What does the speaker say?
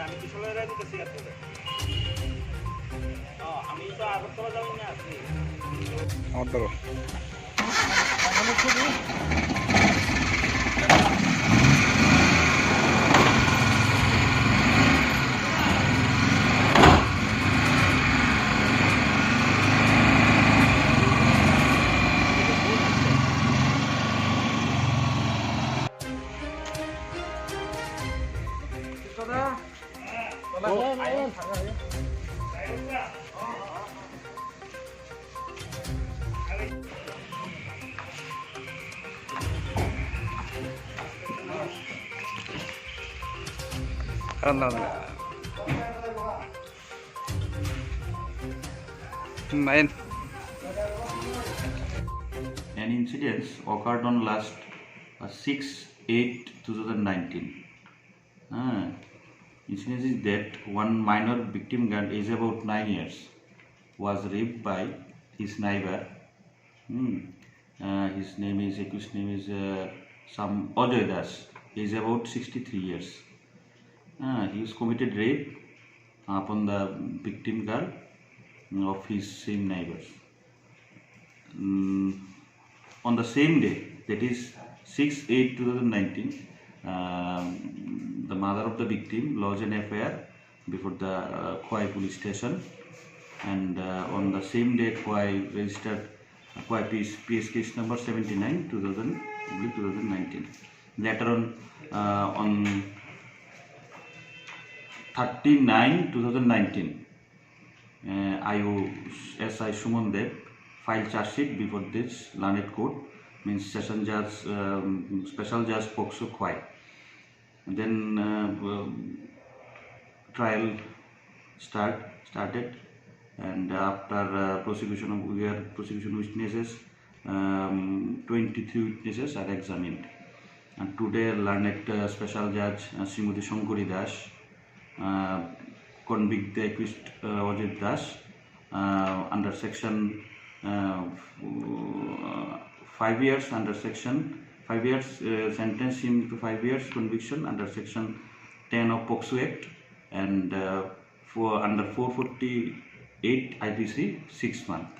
আমি কিশোরের রায় দিতেছি আসলে আমি তো আগরতলা যাবো না আছি আমার ধরো Nine. An incident occurred on last 6/8/2019. Incident is that one minor victim girl is about 9 years was raped by his neighbor. His accused name is some Ajoy. He is about 63 years. He was committed rape upon the victim girl of his same neighbors. On the same day, that is 6/8/2019, the mother of the victim lodged an FIR before the Khowai police station, and on the same day Khowai registered Khowai PS case number 79/2019. Later on 39/2019, SI Suman Dev filed charge sheet before this learned court, means Session Judge, Special Judge Pokso Khowai. Then trial started, and after prosecution witnesses, 23 witnesses are examined. And today, learned Special Judge Srimati Shankari Das convict the accused Ajit Das under section 5 years under section 5 years, sentence him to 5 years conviction under section 10 of POCSO Act, and under 448 IPC 6 months.